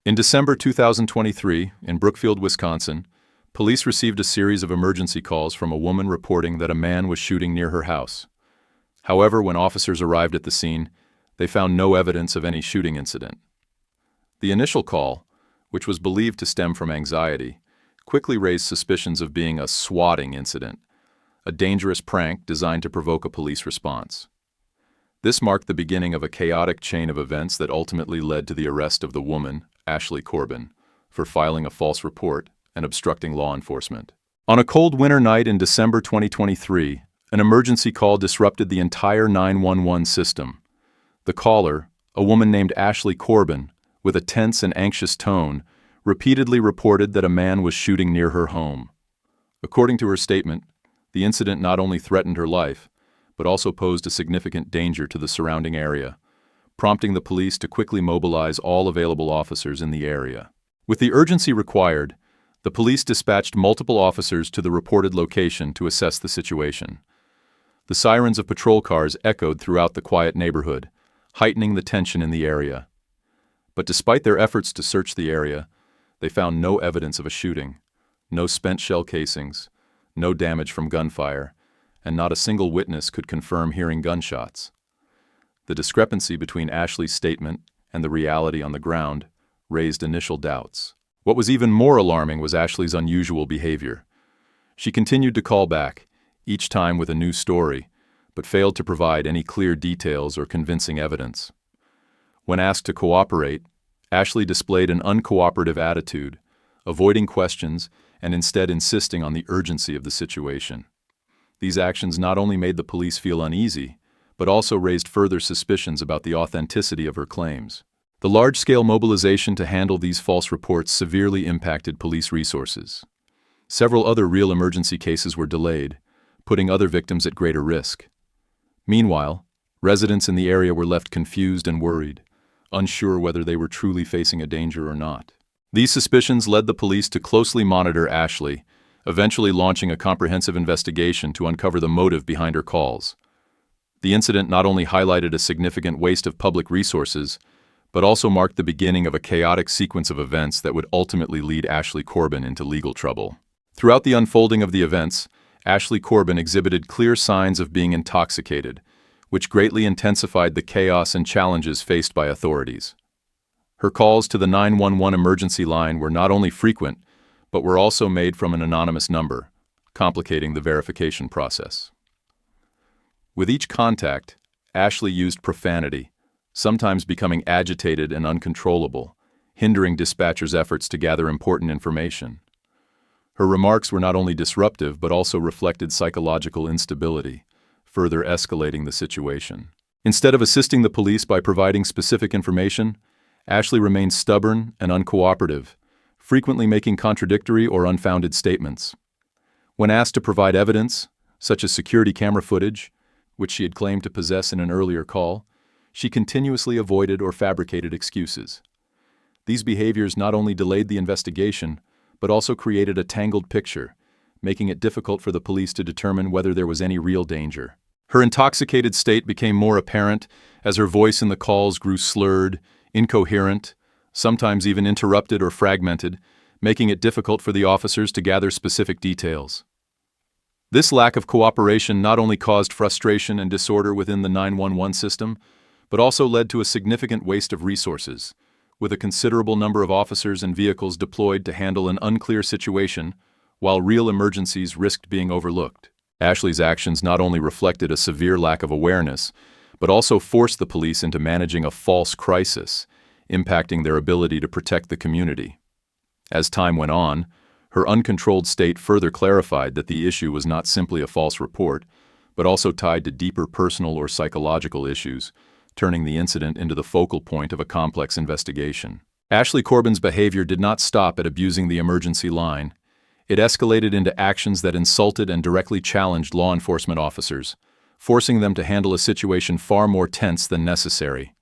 In December 2023, in Brookfield, Wisconsin, police received a series of emergency calls from a woman reporting that a man was shooting near her house. However, when officers arrived at the scene, they found no evidence of any shooting incident. The initial call, which was believed to stem from anxiety, quickly raised suspicions of being a swatting incident, a dangerous prank designed to provoke a police response. This marked the beginning of a chaotic chain of events that ultimately led to the arrest of the woman, Ashley Corbin, for filing a false report and obstructing law enforcement. On a cold winter night in December 2023, an emergency call disrupted the entire 911 system. The caller, a woman named Ashley Corbin, with a tense and anxious tone, repeatedly reported that a man was shooting near her home. According to her statement, the incident not only threatened her life, but also posed a significant danger to the surrounding area, prompting the police to quickly mobilize all available officers in the area. With the urgency required, the police dispatched multiple officers to the reported location to assess the situation. The sirens of patrol cars echoed throughout the quiet neighborhood, heightening the tension in the area. But despite their efforts to search the area, they found no evidence of a shooting, no spent shell casings, no damage from gunfire, and not a single witness could confirm hearing gunshots. The discrepancy between Ashley's statement and the reality on the ground raised initial doubts. What was even more alarming was Ashley's unusual behavior. She continued to call back, each time with a new story, but failed to provide any clear details or convincing evidence. When asked to cooperate, Ashley displayed an uncooperative attitude, avoiding questions and instead insisting on the urgency of the situation. These actions not only made the police feel uneasy, but also raised further suspicions about the authenticity of her claims. The large-scale mobilization to handle these false reports severely impacted police resources. Several other real emergency cases were delayed, putting other victims at greater risk. Meanwhile, residents in the area were left confused and worried, unsure whether they were truly facing a danger or not. These suspicions led the police to closely monitor Ashley, eventually launching a comprehensive investigation to uncover the motive behind her calls. The incident not only highlighted a significant waste of public resources, but also marked the beginning of a chaotic sequence of events that would ultimately lead Ashley Corbin into legal trouble. Throughout the unfolding of the events, Ashley Corbin exhibited clear signs of being intoxicated, which greatly intensified the chaos and challenges faced by authorities. Her calls to the 911 emergency line were not only frequent, but were also made from an anonymous number, complicating the verification process. With each contact, Ashley used profanity, sometimes becoming agitated and uncontrollable, hindering dispatchers' efforts to gather important information. Her remarks were not only disruptive but also reflected psychological instability, further escalating the situation. Instead of assisting the police by providing specific information, Ashley remained stubborn and uncooperative, frequently making contradictory or unfounded statements. When asked to provide evidence, such as security camera footage, which she had claimed to possess in an earlier call, she continuously avoided or fabricated excuses. These behaviors not only delayed the investigation, but also created a tangled picture, making it difficult for the police to determine whether there was any real danger. Her intoxicated state became more apparent as her voice in the calls grew slurred, incoherent, sometimes even interrupted or fragmented, making it difficult for the officers to gather specific details. This lack of cooperation not only caused frustration and disorder within the 911 system, but also led to a significant waste of resources, with a considerable number of officers and vehicles deployed to handle an unclear situation, while real emergencies risked being overlooked. Ashley's actions not only reflected a severe lack of awareness, but also forced the police into managing a false crisis, impacting their ability to protect the community. As time went on, her uncontrolled state further clarified that the issue was not simply a false report, but also tied to deeper personal or psychological issues, turning the incident into the focal point of a complex investigation. Ashley Corbin's behavior did not stop at abusing the emergency line. It escalated into actions that insulted and directly challenged law enforcement officers, forcing them to handle a situation far more tense than necessary.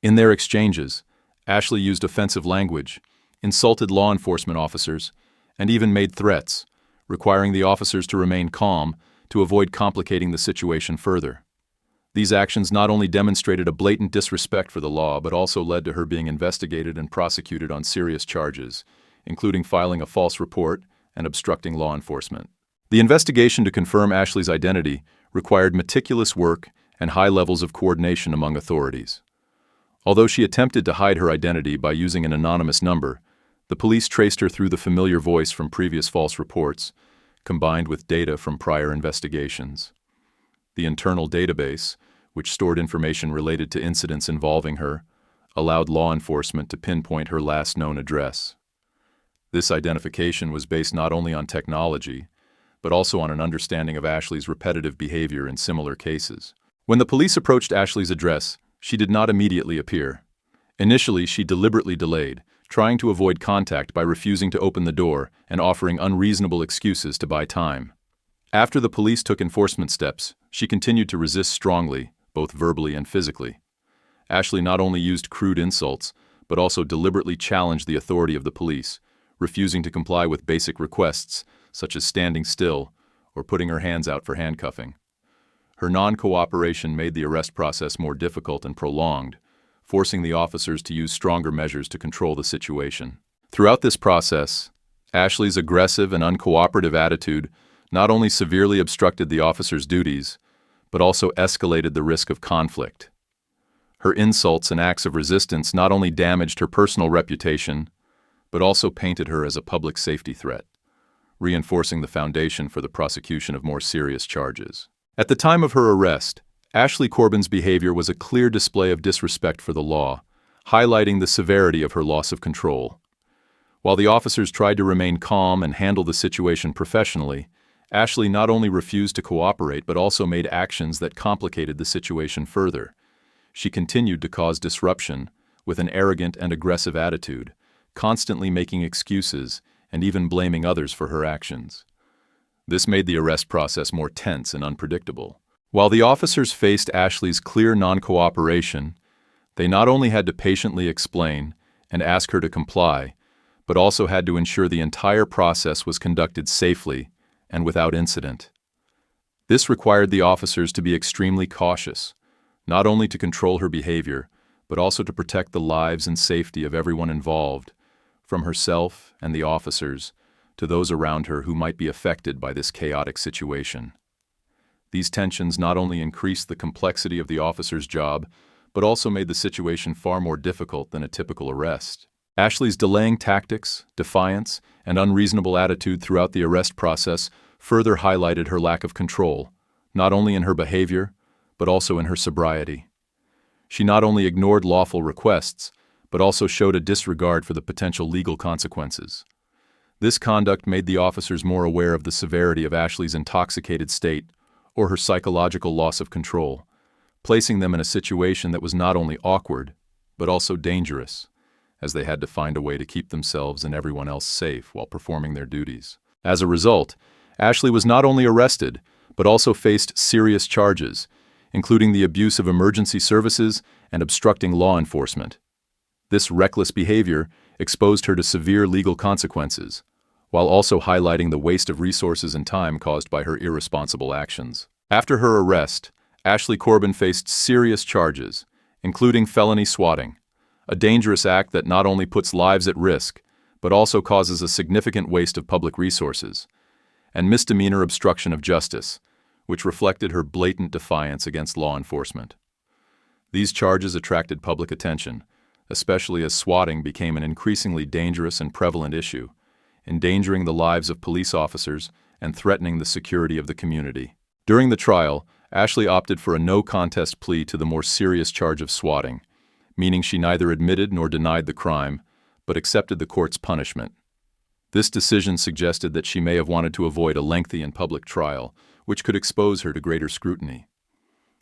In their exchanges, Ashley used offensive language, insulted law enforcement officers, and even made threats, requiring the officers to remain calm to avoid complicating the situation further. These actions not only demonstrated a blatant disrespect for the law, but also led to her being investigated and prosecuted on serious charges, including filing a false report and obstructing law enforcement. The investigation to confirm Ashley's identity required meticulous work and high levels of coordination among authorities. Although she attempted to hide her identity by using an anonymous number, the police traced her through the familiar voice from previous false reports, combined with data from prior investigations. The internal database, which stored information related to incidents involving her, allowed law enforcement to pinpoint her last known address. This identification was based not only on technology, but also on an understanding of Ashley's repetitive behavior in similar cases. When the police approached Ashley's address, she did not immediately appear. Initially, she deliberately delayed, trying to avoid contact by refusing to open the door and offering unreasonable excuses to buy time. After the police took enforcement steps, she continued to resist strongly, both verbally and physically. Ashley not only used crude insults, but also deliberately challenged the authority of the police, refusing to comply with basic requests, such as standing still or putting her hands out for handcuffing. Her non-cooperation made the arrest process more difficult and prolonged, forcing the officers to use stronger measures to control the situation. Throughout this process, Ashley's aggressive and uncooperative attitude not only severely obstructed the officers' duties, but also escalated the risk of conflict. Her insults and acts of resistance not only damaged her personal reputation, but also painted her as a public safety threat, reinforcing the foundation for the prosecution of more serious charges. At the time of her arrest, Ashley Corbin's behavior was a clear display of disrespect for the law, highlighting the severity of her loss of control. While the officers tried to remain calm and handle the situation professionally, Ashley not only refused to cooperate but also made actions that complicated the situation further. She continued to cause disruption with an arrogant and aggressive attitude, constantly making excuses and even blaming others for her actions. This made the arrest process more tense and unpredictable. While the officers faced Ashley's clear non-cooperation, they not only had to patiently explain and ask her to comply, but also had to ensure the entire process was conducted safely and without incident. This required the officers to be extremely cautious, not only to control her behavior, but also to protect the lives and safety of everyone involved, from herself and the officers to those around her who might be affected by this chaotic situation. These tensions not only increased the complexity of the officer's job, but also made the situation far more difficult than a typical arrest. Ashley's delaying tactics, defiance, and unreasonable attitude throughout the arrest process further highlighted her lack of control, not only in her behavior, but also in her sobriety. She not only ignored lawful requests, but also showed a disregard for the potential legal consequences. This conduct made the officers more aware of the severity of Ashley's intoxicated state or her psychological loss of control, placing them in a situation that was not only awkward, but also dangerous, as they had to find a way to keep themselves and everyone else safe while performing their duties. As a result, Ashley was not only arrested, but also faced serious charges, including the abuse of emergency services and obstructing law enforcement. This reckless behavior exposed her to severe legal consequences, while also highlighting the waste of resources and time caused by her irresponsible actions. After her arrest, Ashley Corbin faced serious charges, including felony swatting, a dangerous act that not only puts lives at risk, but also causes a significant waste of public resources, and misdemeanor obstruction of justice, which reflected her blatant defiance against law enforcement. These charges attracted public attention, especially as swatting became an increasingly dangerous and prevalent issue, endangering the lives of police officers and threatening the security of the community. During the trial, Ashley opted for a no-contest plea to the more serious charge of swatting, meaning she neither admitted nor denied the crime, but accepted the court's punishment. This decision suggested that she may have wanted to avoid a lengthy and public trial, which could expose her to greater scrutiny.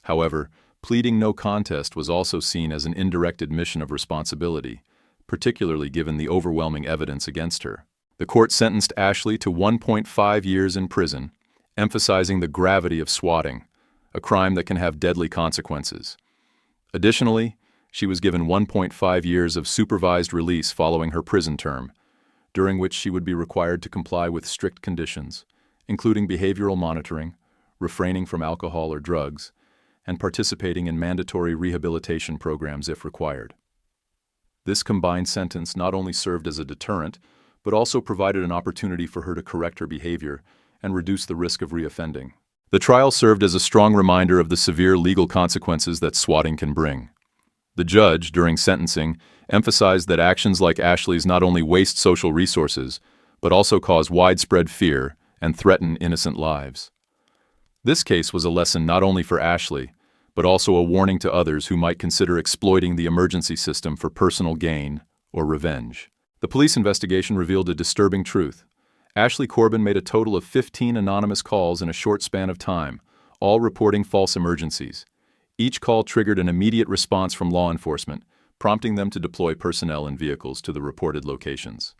However, pleading no contest was also seen as an indirect admission of responsibility, particularly given the overwhelming evidence against her. The court sentenced Ashley to 1.5 years in prison, emphasizing the gravity of swatting, a crime that can have deadly consequences. Additionally, she was given 1.5 years of supervised release following her prison term, during which she would be required to comply with strict conditions, including behavioral monitoring, refraining from alcohol or drugs, and participating in mandatory rehabilitation programs if required. This combined sentence not only served as a deterrent, but also provided an opportunity for her to correct her behavior and reduce the risk of reoffending. The trial served as a strong reminder of the severe legal consequences that swatting can bring. The judge, during sentencing, emphasized that actions like Ashley's not only waste social resources, but also cause widespread fear and threaten innocent lives. This case was a lesson not only for Ashley, but also a warning to others who might consider exploiting the emergency system for personal gain or revenge. The police investigation revealed a disturbing truth. Ashley Corbin made a total of 15 anonymous calls in a short span of time, all reporting false emergencies. Each call triggered an immediate response from law enforcement, prompting them to deploy personnel and vehicles to the reported locations.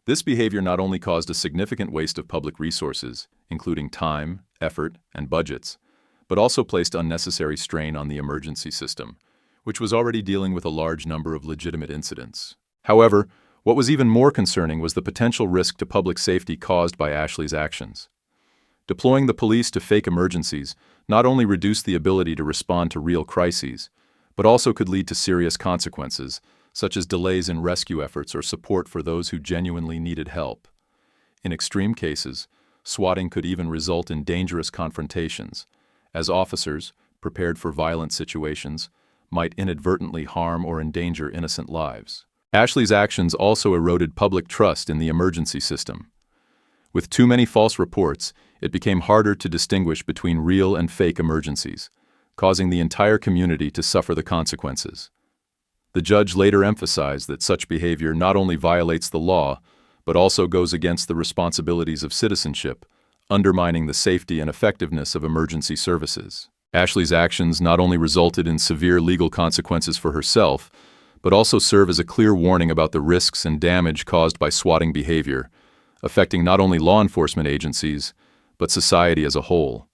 This behavior not only caused a significant waste of public resources, including time, effort, and budgets, but also placed unnecessary strain on the emergency system, which was already dealing with a large number of legitimate incidents. However, what was even more concerning was the potential risk to public safety caused by Ashley's actions. Deploying the police to fake emergencies not only reduced the ability to respond to real crises, but also could lead to serious consequences, such as delays in rescue efforts or support for those who genuinely needed help. In extreme cases, swatting could even result in dangerous confrontations, as officers, prepared for violent situations, might inadvertently harm or endanger innocent lives. Ashley's actions also eroded public trust in the emergency system. With too many false reports, it became harder to distinguish between real and fake emergencies, causing the entire community to suffer the consequences. The judge later emphasized that such behavior not only violates the law, but also goes against the responsibilities of citizenship, undermining the safety and effectiveness of emergency services. Ashley's actions not only resulted in severe legal consequences for herself, but also serve as a clear warning about the risks and damage caused by swatting behavior, affecting not only law enforcement agencies, but society as a whole.